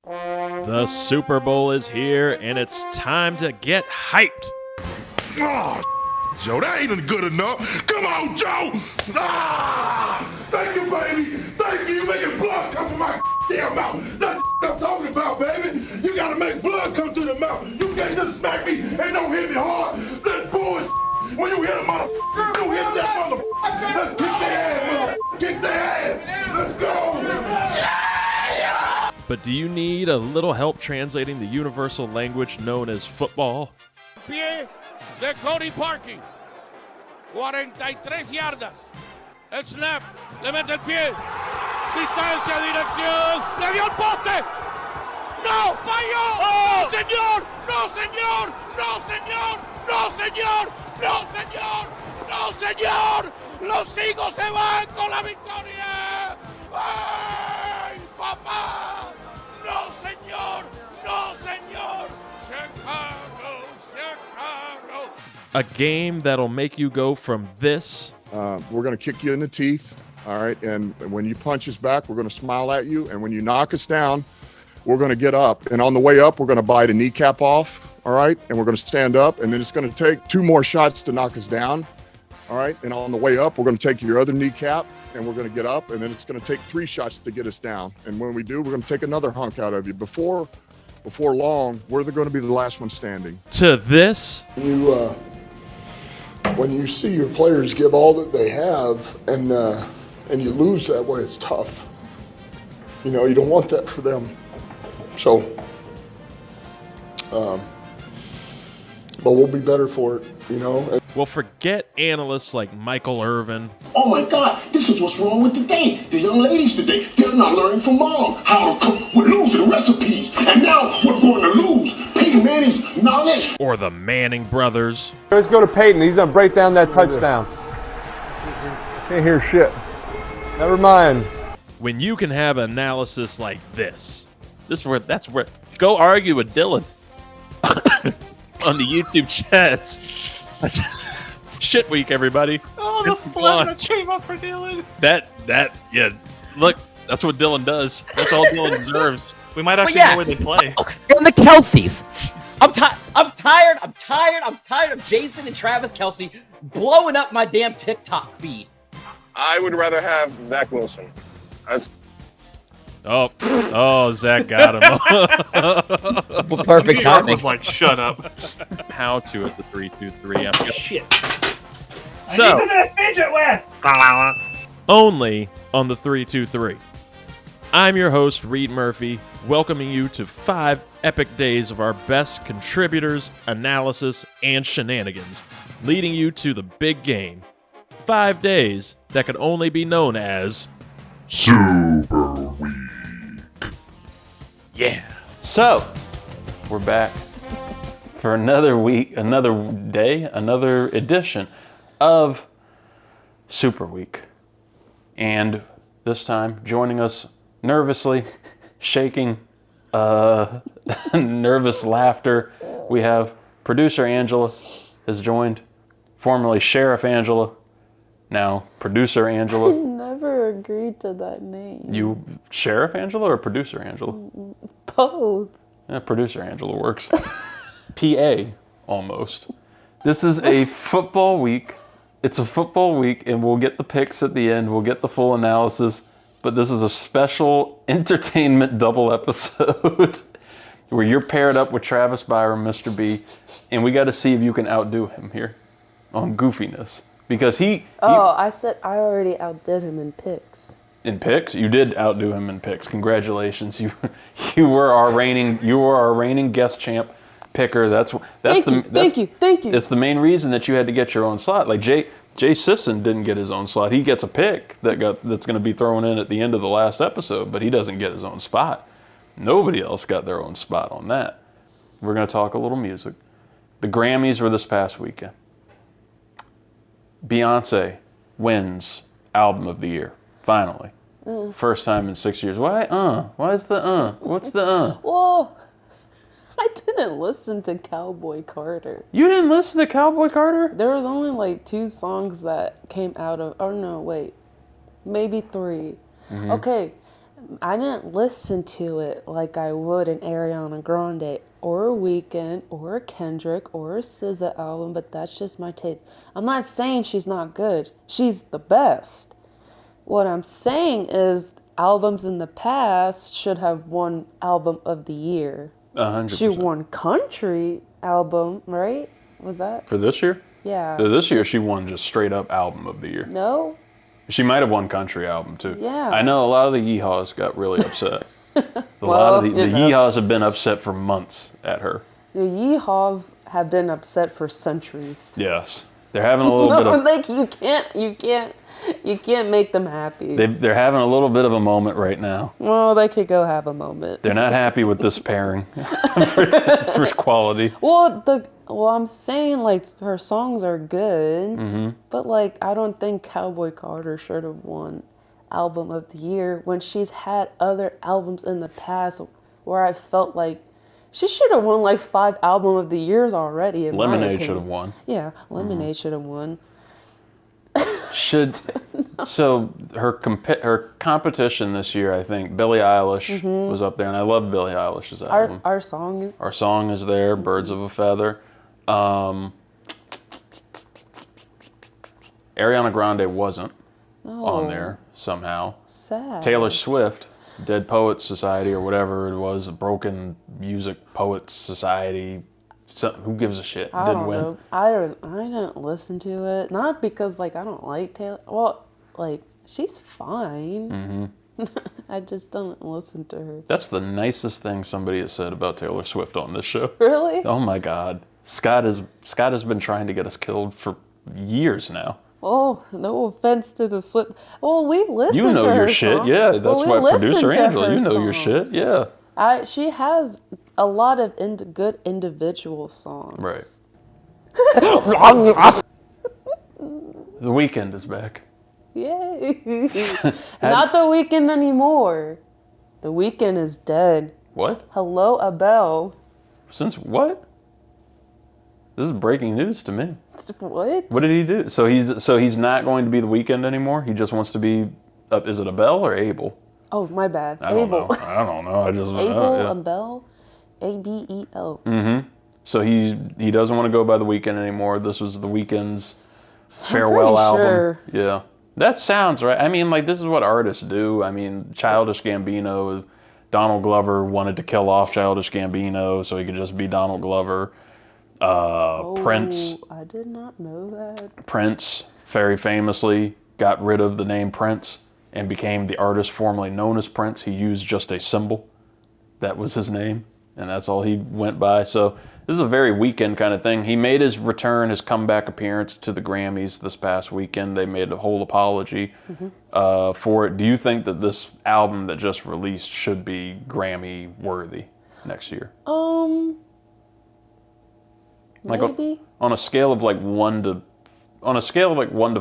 The Super Bowl is here, and it's time to get hyped. Oh, Joe, that ain't good enough. Come on, Joe. Thank you, baby. Thank you. You're making blood come from my damn mouth. That's what I'm talking about, baby. You gotta make blood come to the mouth. You can't just smack me and don't hit me hard. That's bullshit. When you hit a motherfucker, you hit that motherfucker. Let's kick their ass, motherfucker. Kick their ass. Let's go. But do you need a little help translating the universal language known as football? Pie de Cody Parking. 43 yardas. El snap. Le mete el pie. Distancia, dirección. Le dio el poste. ¡No! ¡Falló! ¡Oh! ¡No, señor! ¡No, señor! ¡No, señor! ¡No, señor! ¡No, señor! ¡No, señor! ¡Los Eagles se van con la victoria! ¡Ay, papá! ¡No, señor! ¡No, señor! ¡Chicago! ¡Chicago! A game that'll make you go from this. We're going to kick you in the teeth, all right? And when you punch us back, we're going to smile at you. And when you knock us down, we're going to get up. And on the way up, we're going to bite a kneecap off, all right? And we're going to stand up. And then it's going to take 2 more shots to knock us down, all right? And on the way up, we're going to take your other kneecap, and we're going to get up. And then it's going to take 3 shots to get us down. And when we do, we're going to take another hunk out of you. Before long, we're going to be the last one standing. To this. When you see your players give all that they have and you lose that way, it's tough. You know, you don't want that for them. So, but we'll be better for it, you know. Well, forget analysts like Michael Irvin. Oh my God, this is what's wrong with today. The young ladies today, they're not learning from mom how to cook. We're losing recipes, and now we're going to lose Peyton Manning's knowledge. Or the Manning brothers. Let's go to Peyton. He's going to break down that touchdown. Can't hear shit. Never mind. When you can have analysis like this. That's where. Go argue with Dylan on the YouTube chats. Shit week, everybody. Oh, the flag that came up for Dylan. Yeah. Look, that's what Dylan does. That's all Dylan deserves. We might actually know where they play. And the Kelseys. I'm tired of Jason and Travis Kelce blowing up my damn TikTok feed. I would rather have Zach Wilson. Zach got him. Perfect timing. Was like, shut up. How to at the 3-2-3. Shit. So, I need to fidget with. only on the 3-2-3. I'm your host, Reid Murphy, welcoming you to 5 epic days of our best contributors, analysis, and shenanigans, leading you to the big game. 5 days that could only be known as Super Week. Yeah. So, we're back for another week, another day, another edition of Super Week. And this time, joining us nervously, shaking, nervous laughter, we have producer Angela has joined, formerly Sheriff Angela, now producer Angela. Never agreed to that name. You Sheriff Angela or producer Angela? Both. Yeah, producer Angela works. PA, almost. This is a football week. It's a football week, and we'll get the picks at the end. We'll get the full analysis. But this is a special entertainment double episode where you're paired up with Travis Byram, Mr. B, and we got to see if you can outdo him here on goofiness. Because I said I already outdid him in picks. In picks? You did outdo him in picks. Congratulations. You were our reigning guest champ picker. Thank you. It's the main reason that you had to get your own slot. Like Jay Sisson didn't get his own slot. He gets a pick that's going to be thrown in at the end of the last episode, but he doesn't get his own spot. Nobody else got their own spot on that. We're going to talk a little music. The Grammys were this past weekend. Beyoncé wins Album of the Year, finally. First time in 6 years. Why? What's the Well, I didn't listen to Cowboy Carter. You didn't listen to Cowboy Carter? There was only like 2 songs that came out of, maybe 3. Mm-hmm. Okay, I didn't listen to it like I would an Ariana Grande or a Weeknd or a Kendrick or a SZA album, but that's just my taste. I'm not saying she's not good. She's the best. What I'm saying is albums in the past should have won Album of the Year. 100%. She won Country Album, right? Was that? For this year? Yeah. This year she won just straight up Album of the Year. No? She might have won Country Album too. Yeah. I know a lot of the yeehaws got really upset. A lot of the yeehaws have been upset for months at her. The yeehaws have been upset for centuries. Yes. They're having a little bit of... Like, you can't make them happy. They're having a little bit of a moment right now. Well, they could go have a moment. They're not happy with this pairing for quality. Well, I'm saying, like, her songs are good, but, like, I don't think Cowboy Carter should have won Album of the Year when she's had other albums in the past where I felt like she should have won, like, 5 Album of the Years already, in my Lemonade opinion. should have won. Yeah, Lemonade should have won. So her competition this year, I think Billie Eilish was up there, and I love Billie Eilish's album. Our song is there, Birds of a Feather. Ariana Grande wasn't on there somehow. Sad. Taylor Swift, Dead Poets Society or whatever it was, the Broken Music Poets Society. Who gives a shit? Didn't win. Know. I didn't listen to it. Not because, like, I don't like Taylor. Well, like, she's fine. I just don't listen to her. That's the nicest thing somebody has said about Taylor Swift on this show. Really? Oh my God. Scott has been trying to get us killed for years now. Oh, no offense to the Swift. Well, we listen to her. You know your shit, songs. yeah. That's why producer Angela, you know songs. your shit, yeah. She has a lot of good individual songs. Right. The Weeknd is back. Yay. Not The Weeknd anymore. The Weeknd is dead. What? Hello, Abel. Since what? This is breaking news to me. What? What did he do? So he's not going to be The Weeknd anymore? He just wants to be, is it Abel or Abel? Oh, my bad. I don't know. I just Abel, Abel, A-B-E-L. So he doesn't want to go by The Weeknd anymore. This was The Weeknd's farewell album. Sure. Yeah. That sounds right. I mean, like, this is what artists do. I mean, Childish Gambino, Donald Glover wanted to kill off Childish Gambino so he could just be Donald Glover. Prince. I did not know that. Prince, very famously, got rid of the name Prince and became the artist formerly known as Prince. He used just a symbol. That was his name, and that's all he went by. So this is a very Weeknd kind of thing. He made his return, his comeback appearance to the Grammys this past weekend. They made a whole apology for it. Do you think that this album that just released should be Grammy worthy next year? Maybe. On a scale of like 1 to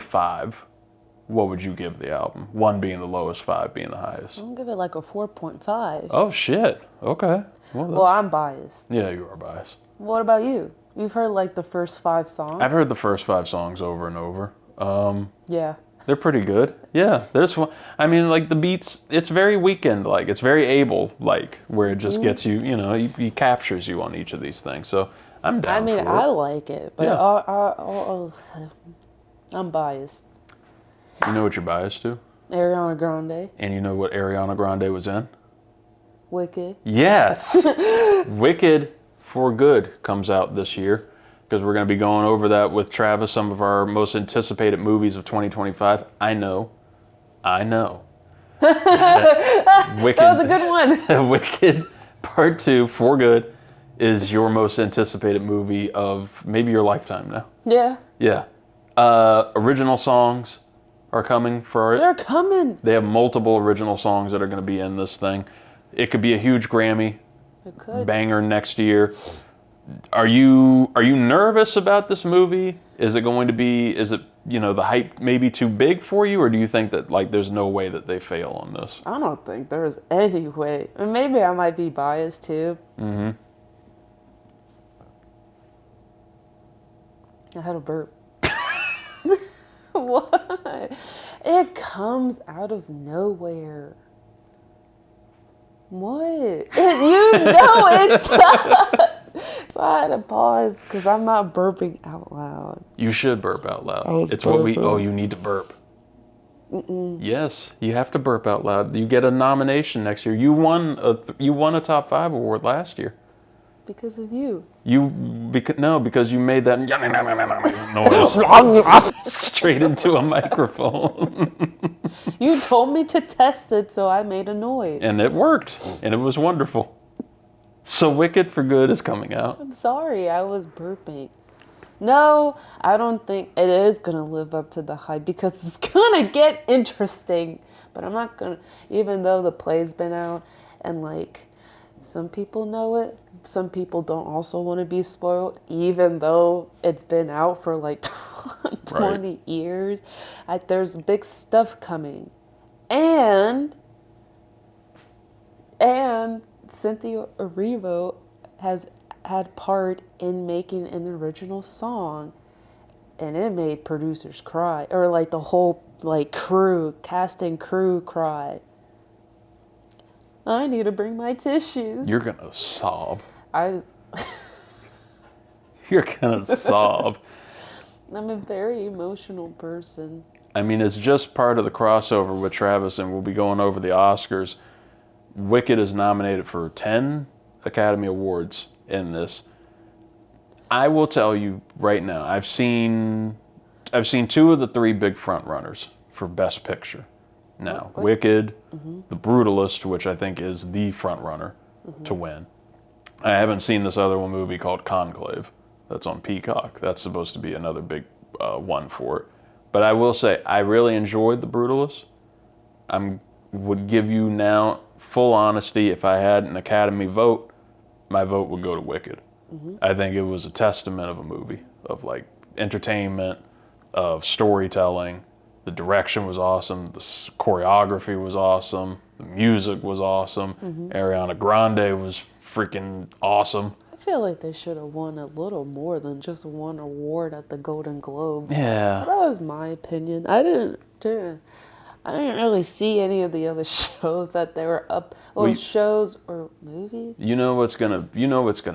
5, what would you give the album? 1 being the lowest, 5 being the highest. I'll give it like a 4.5. Oh shit. Okay. Well, I'm biased. Yeah, you are biased. What about you? You've heard like the first 5 songs? I've heard the first 5 songs over and over. Yeah. They're pretty good. Yeah, this one. I mean, like the beats. It's very Weeknd-like. It's very Abel-like, where it just gets you. You know, he captures you on each of these things. So I'm down. I mean, for it. I like it, but Yeah. I'm biased. You know what you're biased to? Ariana Grande. And you know what Ariana Grande was in? Wicked. Yes. Wicked for Good comes out this year, because we're going to be going over that with Travis, some of our most anticipated movies of 2025. I know. Wicked, that was a good one. Wicked Part 2 for Good is your most anticipated movie of maybe your lifetime now. Yeah. Yeah. Original songs are coming for it. They're coming. They have multiple original songs that are going to be in this thing. It could be a huge Grammy banger next year. Are you nervous about this movie? Is it the hype maybe too big for you, or do you think that like there's no way that they fail on this? I don't think there's any way. And maybe I might be biased too. I had a burp. What? It comes out of nowhere. What? You know it does. So I had to pause because I'm not burping out loud. You should burp out loud. I was It's what we. burping. Oh, you need to burp. Yes, you have to burp out loud. You get a nomination next year. You won a top 5 award last year. Because of you. Because you made that noise straight into a microphone. You told me to test it, so I made a noise. And it worked, and it was wonderful. So Wicked for Good is coming out. I'm sorry, I was burping. No, I don't think it is going to live up to the hype because it's going to get interesting. But I'm not going to, even though the play's been out and like some people know it, some people don't also want to be spoiled, even though it's been out for like 20 years. There's big stuff coming. And Cynthia Erivo has had part in making an original song, and it made producers cry, or like the whole like cast and crew cry. I need to bring my tissues. You're gonna sob. You're gonna sob. I'm a very emotional person. I mean, it's just part of the crossover with Travis, and we'll be going over the Oscars. Wicked is nominated for 10 Academy Awards in this. I will tell you right now, I've seen 2 of the 3 big front runners for Best Picture. Now, Wicked, The Brutalist, which I think is the front runner to win. I haven't seen this other movie called Conclave. That's on Peacock. That's supposed to be another big one for it. But I will say, I really enjoyed The Brutalist. I would give you now, full honesty, if I had an Academy vote, my vote would go to Wicked. I think it was a testament of a movie, of like entertainment, of storytelling. The direction was awesome. The choreography was awesome. The music was awesome. Ariana Grande was freaking awesome. I feel like they should have won a little more than just one award at the Golden Globes. Yeah. That was my opinion. I didn't really see any of the other shows that they were up. Well, shows or movies. You know what's gonna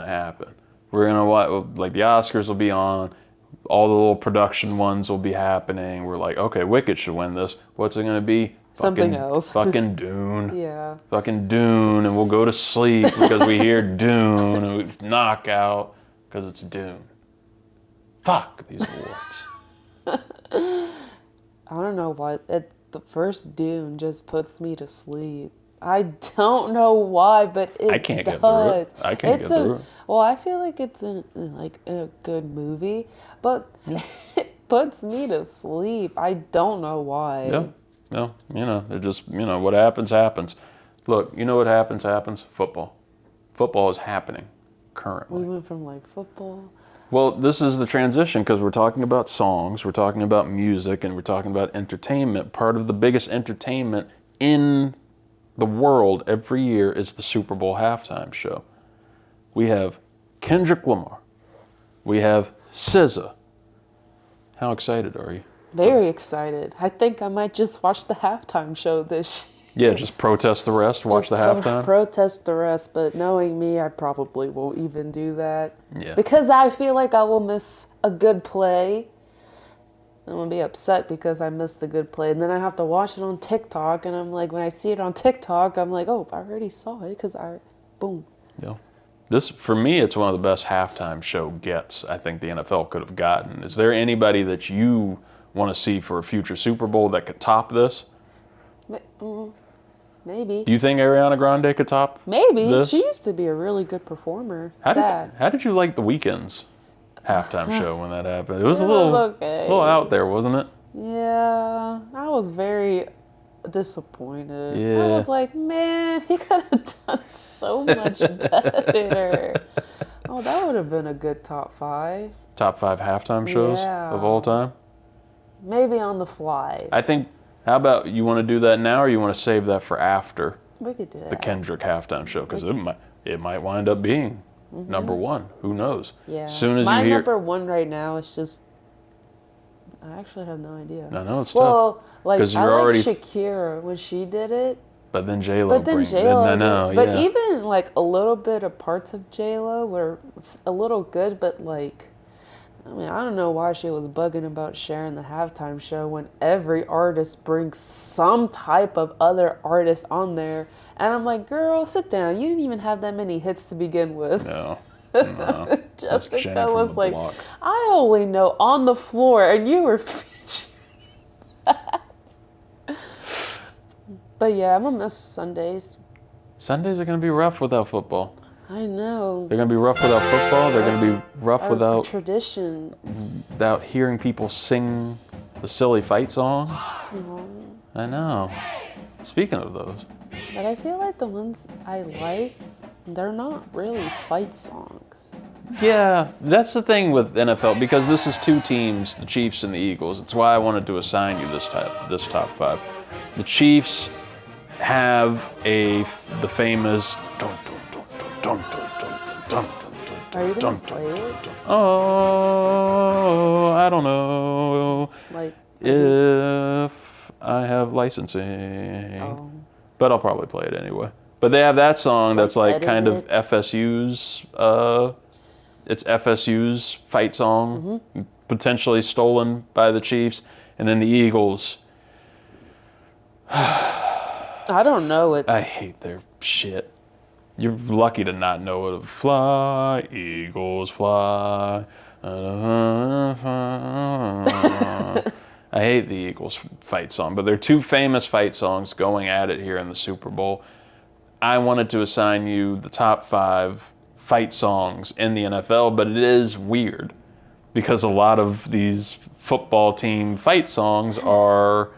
happen. We're gonna watch, like, the Oscars will be on. All the little production ones will be happening. We're like, okay, Wicked should win this. What's it gonna be? Something else. Fucking Dune. Yeah. Fucking Dune, and we'll go to sleep because we hear Dune, and it's knockout because it's Dune. Fuck these awards. I don't know why. The first Dune just puts me to sleep. I don't know why, but it does. I can't get through it. I can't get through it. Well, I feel like it's a good movie, but it puts me to sleep. I don't know why. Yeah. No, it just, what happens, happens. Look, you know what happens? Football. Football is happening currently. We went from like football. Well, this is the transition because we're talking about songs, we're talking about music, and we're talking about entertainment. Part of the biggest entertainment in the world every year is the Super Bowl halftime show. We have Kendrick Lamar. We have SZA. How excited are you? Very excited. I think I might just watch the halftime show this year. Yeah, just protest the rest, watch the halftime? Protest the rest, but knowing me, I probably won't even do that. Yeah. Because I feel like I will miss a good play. I'm going to be upset because I missed the good play. And then I have to watch it on TikTok, and I'm like, when I see it on TikTok, I'm like, oh, I already saw it because boom. Yeah. This, for me, it's one of the best halftime show gets I think the NFL could have gotten. Is there anybody that you want to see for a future Super Bowl that could top this? Maybe. Do you think Ariana Grande could top this? She used to be a really good performer. How did you like the Weeknd's halftime show when that happened? It was a little out there, wasn't it? Yeah, I was very disappointed. Yeah. I was like, man, he could have done so much better. Oh, that would have been a good top 5. Top 5 halftime shows of all time? Maybe on the fly. I think, how about you want to do that now, or you want to save that for after we could do that. The Kendrick halftime show? Because it might wind up being number 1. Who knows? Yeah. Soon as my you hear, number 1 right now is just, I actually have no idea. I know it's tough. Because I you're already like Shakira when she did it. But then J-Lo But then J-Lo, no, but yeah. even like a little bit of parts of J-Lo were a little good, but like, I mean, I don't know why she was bugging about sharing the halftime show when every artist brings some type of other artist on there. And I'm like, girl, sit down. You didn't even have that many hits to begin with. No. Jessica was like, I only know On the Floor, and you were featured that. But yeah, I'm gonna miss Sundays. Sundays are going to be rough without football. I know. They're going to be rough without football. They're going to be rough without tradition. Without hearing people sing the silly fight songs. I know. Speaking of those. But I feel like the ones I like, they're not really fight songs. Yeah, that's the thing with NFL, because this is two teams, the Chiefs and the Eagles. It's why I wanted to assign you this top five. The Chiefs have the famous dun dun dun dun dun dun dun dun. Are you gonna play it? Oh, I don't know. Like if I have licensing. Oh. But I'll probably play it anyway. But they have that song that's like kind of FSU's it's FSU's fight song, potentially stolen by the Chiefs. And then the Eagles. I don't know it. I hate their shit. You're lucky to not know it. Fly, Eagles, fly. I hate the Eagles fight song, but they're two famous fight songs going at it here in the Super Bowl. I wanted to assign you the top 5 fight songs in the NFL, but it is weird because a lot of these football team fight songs are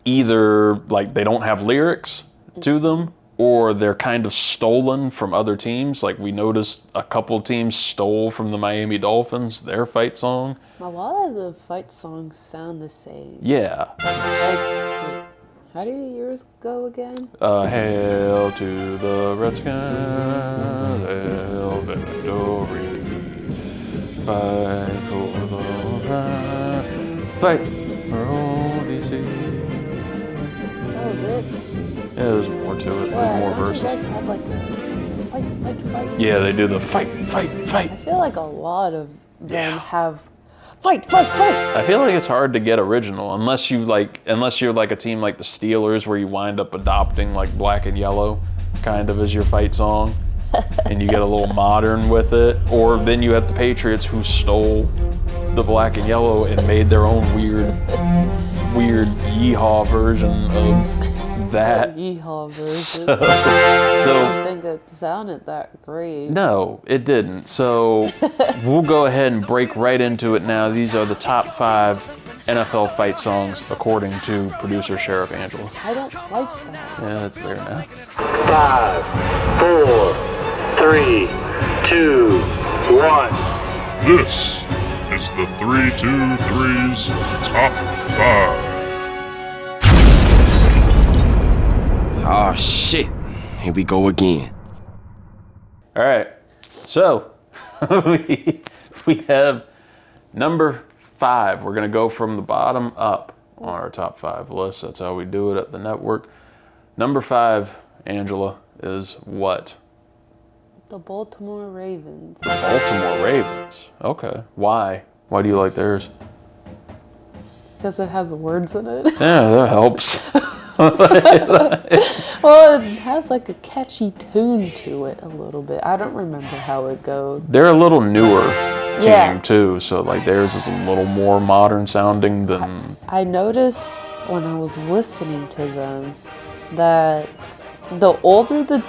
either like they don't have lyrics to them, or they're kind of stolen from other teams. Like we noticed a couple teams stole from the Miami Dolphins their fight song. A lot of the fight songs sound the same. Yeah. Like, how do yours go again? Hail to the Redskins, hail victory, fight for the fight for ODC. That was it? Yeah, there's more to it. There's more verses. You guys have like the fight. Yeah, they do the fight. I feel like a lot of them have fight. I feel like it's hard to get original unless you're like a team like the Steelers, where you wind up adopting like Black and Yellow kind of as your fight song, and you get a little modern with it. Or then you have the Patriots, who stole the Black and Yellow and made their own weird yeehaw version of that. Yeehaw version. So I don't think it sounded that great. No, it didn't. So we'll go ahead and break right into it now. These are the top 5 NFL fight songs according to producer Sheriff Angela. I don't like that. Yeah, it's there now. 5, 4, 3, 2, 1. This is the 323's Top 5. Oh shit, here we go again. All right, so we have number 5. We're gonna go from the bottom up on our top 5 list. That's how we do it at the network. Number 5, Angela, is what? The Baltimore Ravens. The Baltimore Ravens. Okay. Why? Why do you like theirs? Because it has words in it. Yeah, that helps. Well, it has like a catchy tune to it a little bit. I don't remember how it goes. They're a little newer team too, so like theirs is a little more modern sounding than... I noticed when I was listening to them that the older the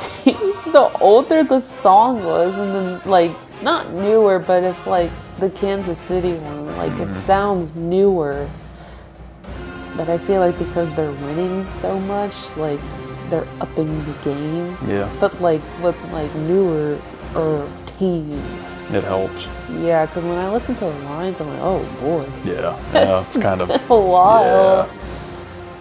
song was, and then like not newer, but if like the Kansas City one, like it sounds newer. But I feel like because they're winning so much, like they're upping the game. Yeah. But like with like newer teams, it helps. Yeah, because when I listen to the lines, I'm like, oh boy. Yeah, it's kind of a while.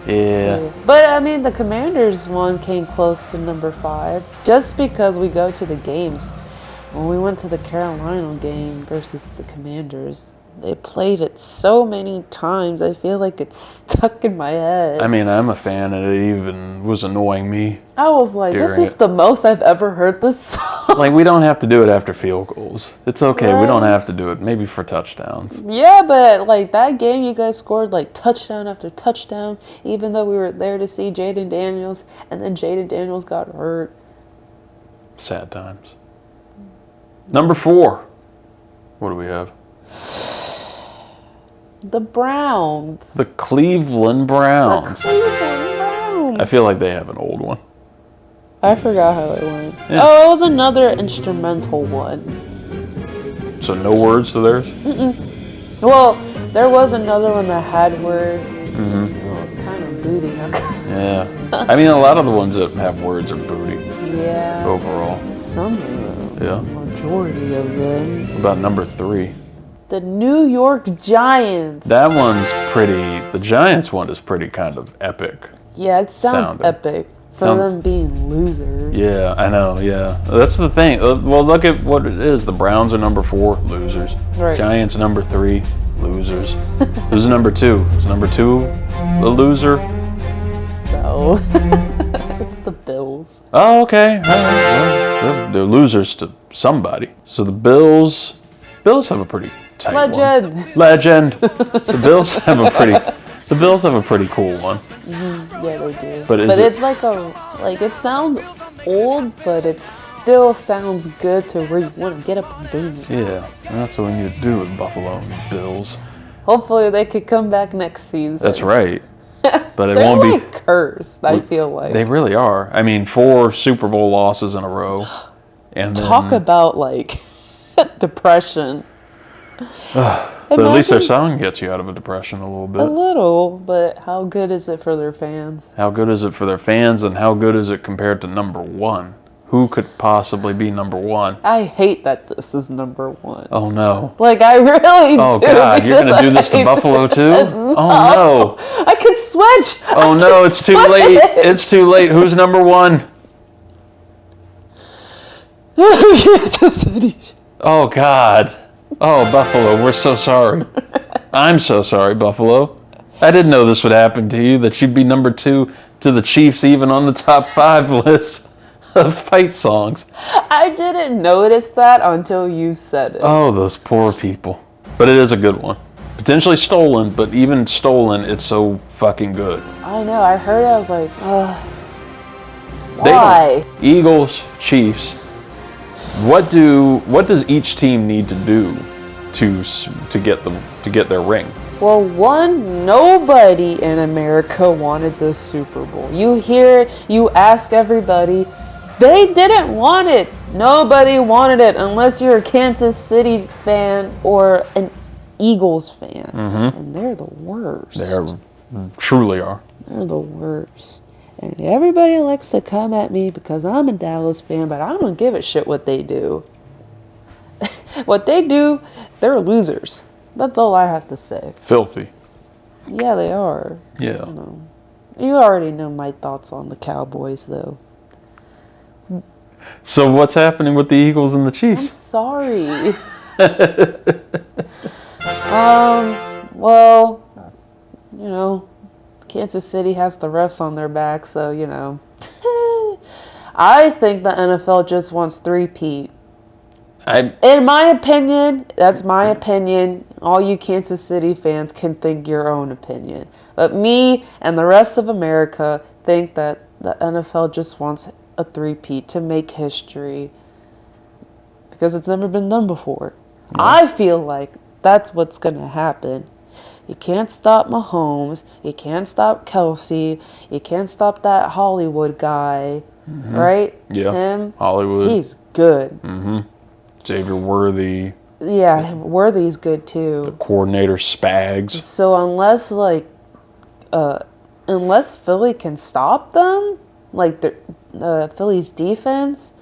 Yeah. So, but I mean, the Commanders one came close to number 5, just because we go to the games. When we went to the Carolina game versus the Commanders, They played it so many times. I feel like it's stuck in my head. I mean, I'm a fan, and it even was annoying me. I was like, this is the most I've ever heard this song. Like, we don't have to do it after field goals. It's okay. Right. We don't have to do it. Maybe for touchdowns. Yeah, but like that game, you guys scored like touchdown after touchdown, even though we were there to see Jaden Daniels, and then Jaden Daniels got hurt. Sad times. Number 4. What do we have? The Browns. The Cleveland Browns. The Cleveland Browns. I feel like they have an old one. I forgot how it went. Yeah. Oh, it was another instrumental one. So no words to theirs? Mm-mm. Well, there was another one that had words. Mm-hmm. It was kind of booty. Yeah. I mean, a lot of the ones that have words are booty. Yeah. Overall. Some of them. Yeah. Majority of them. What about number 3? The New York Giants. That one's pretty. The Giants one is pretty kind of epic. Yeah, it sounds sounding. epic for them being losers. Yeah, I know. Yeah, that's the thing. Well, look at what it is. The Browns are number 4, losers. Right. Giants number 3, losers. Who's number 2? Is number 2 a loser? No. The Bills. Oh, okay. All right. Well, they're losers to somebody. So the Bills have a pretty tight one. Legend. The Bills have a pretty cool one. Mm-hmm. Yeah, they do. But it's like it sounds old, but it still sounds good to where you want to get up and dance. Yeah, and that's what we need to do with Buffalo and Bills. Hopefully they could come back next season. That's right. But it They're won't like be cursed, I feel like. They really are. I mean, 4 Super Bowl losses in a row. And Talk about like depression. But at least their song gets you out of a depression a little bit. A little, but how good is it for their fans? How good is it for their fans, and how good is it compared to number 1? Who could possibly be number 1? I hate that this is number 1. Oh no. Like I really do. Oh God, you're gonna do this to Buffalo too? No. Oh no. I could switch. Oh no, it's too late. It's too late. Who's number 1? Oh God. Oh, Buffalo, we're so sorry. I'm so sorry, Buffalo. I didn't know this would happen to you, that you'd be number 2 to the Chiefs, even on the top 5 list of fight songs. I didn't notice that until you said it. Oh, those poor people. But it is a good one. Potentially stolen, but even stolen, it's so fucking good. I know, I heard it, I was like, why? Eagles, Chiefs. What does each team need to do to get their ring? Well, one, nobody in America wanted this Super Bowl. You ask everybody, they didn't want it. Nobody wanted it unless you're a Kansas City fan or an Eagles fan. Mm-hmm. And they're the worst. They truly are. They're the worst. And everybody likes to come at me because I'm a Dallas fan, but I don't give a shit what they do. What they do, they're losers. That's all I have to say. Filthy. Yeah, they are. Yeah. You already know my thoughts on the Cowboys, though. So what's happening with the Eagles and the I'm Chiefs? sorry. Well, Kansas City has the refs on their back, so, I think the NFL just wants 3-peat. In my opinion, that's my opinion. All you Kansas City fans can think your own opinion. But me and the rest of America think that the NFL just wants a 3-peat to make history. Because it's never been done before. Yeah. I feel like that's what's going to happen. You can't stop Mahomes. You can't stop Kelsey. You can't stop that Hollywood guy. Mm-hmm. Right? Yeah. Him. Hollywood. He's good. Mm-hmm. Xavier Worthy. Yeah, Worthy's good too. The coordinator Spags. So unless Philly can stop them, like the Philly's defense,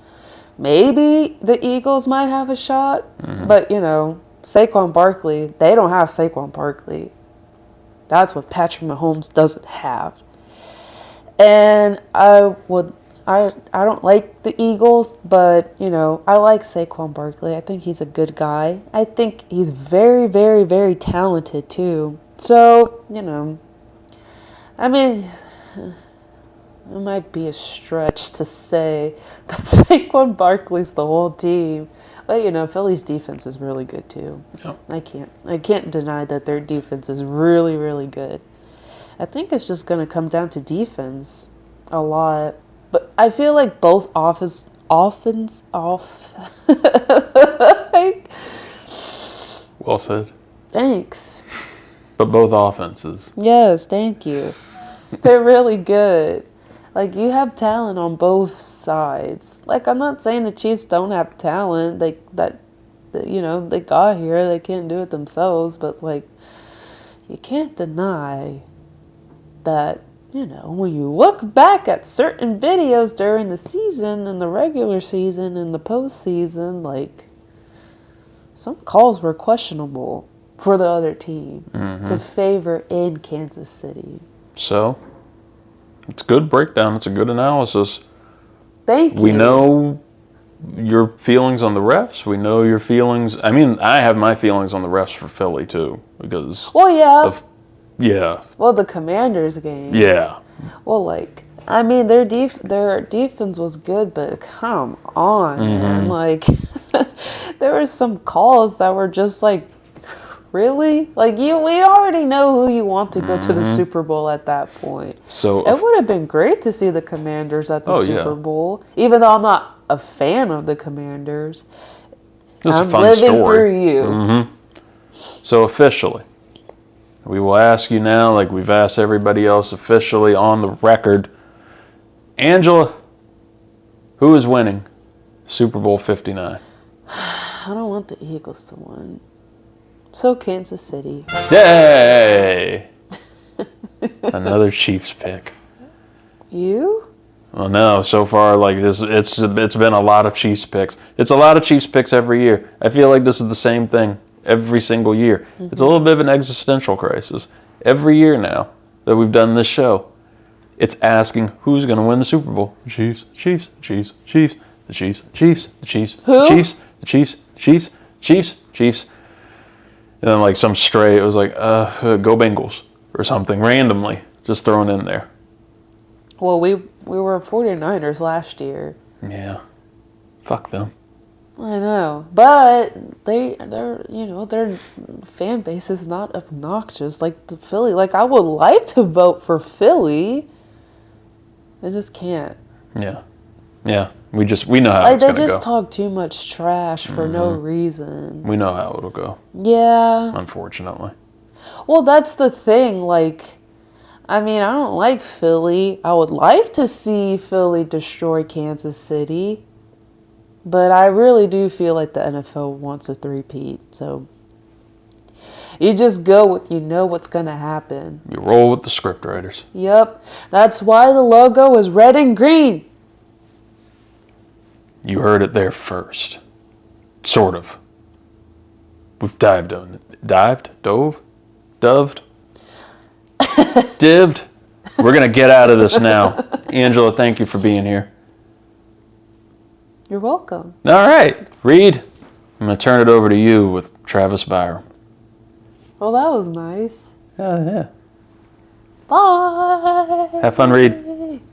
maybe the Eagles might have a shot. Mm-hmm. But Saquon Barkley, they don't have Saquon Barkley. That's what Patrick Mahomes doesn't have. And I would I don't like the Eagles, but, you know, I like Saquon Barkley. I think he's a good guy. I think he's very, very, very talented, too. So, you know, I mean, it might be a stretch to say that Saquon Barkley's the whole team. But, you know, Philly's defense is really good, too. Yep. I can't deny that their defense is really, really good. I think it's just going to come down to defense a lot. But I feel like both offense Well said. Thanks. But both offenses. Yes, thank you. They're really good. Like, you have talent on both sides. Like, I'm not saying the Chiefs don't have talent. They got here. They can't do it themselves. But, like, you can't deny that, you know, when you look back at certain videos during the season and the regular season and the postseason, like, some calls were questionable for the other team to favor in Kansas City. So, it's a good breakdown. It's a good analysis. Thank you. We know your feelings on the refs. We know your feelings. I mean, I have my feelings on the refs for Philly, too, because... Well, yeah. Yeah. Well, the Commanders game. Yeah. Well, like, I mean, their defense was good, but come on, man. Like, there were some calls that were just like, really? Like, we already know who you want to go to the Super Bowl at that point. So it would have been great to see the Commanders at the Super yeah. Bowl, even though I'm not a fan of the Commanders. This I'm is a fun living story. through you. So officially, we will ask you now, like we've asked everybody else officially on the record. Angela, who is winning Super Bowl 59? I don't want the Eagles to win. So Kansas City. Yay! Another Chiefs pick. You? Well, no. So far, like it's been a lot of Chiefs picks. It's a lot of Chiefs picks every year. I feel like this is the same thing every single year. It's a little bit of an existential crisis. Every year now that we've done this show, it's asking who's going to win the Super Bowl. Chiefs, Chiefs, Chiefs, Chiefs, the Chiefs, Chiefs, the Chiefs, Who? Chiefs, the Chiefs, Chiefs, Chiefs, Chiefs. And then like some stray, it was like, go Bengals or something randomly, just thrown in there. Well, we were 49ers last year. Yeah. Fuck them. I know, but their fan base is not obnoxious like the Philly. Like, I would like to vote for Philly, I just can't. Yeah, we know how Like, it's gonna they just go. talk too much trash for no reason. We know how it'll go. Yeah. Unfortunately. Well, that's the thing. Like, I mean, I don't like Philly. I would like to see Philly destroy Kansas City. But I really do feel like the NFL wants a three-peat. So you just go with, you know what's going to happen. You roll with the script writers. Yep. That's why the logo is red and green. You heard it there first. Sort of. We've dived on it. Doved? Dived? We're going to get out of this now. Angela, thank you for being here. You're welcome. All right. Reid, I'm going to turn it over to you with Travis Byram. Well, that was nice. Yeah. Bye. Have fun, Reid.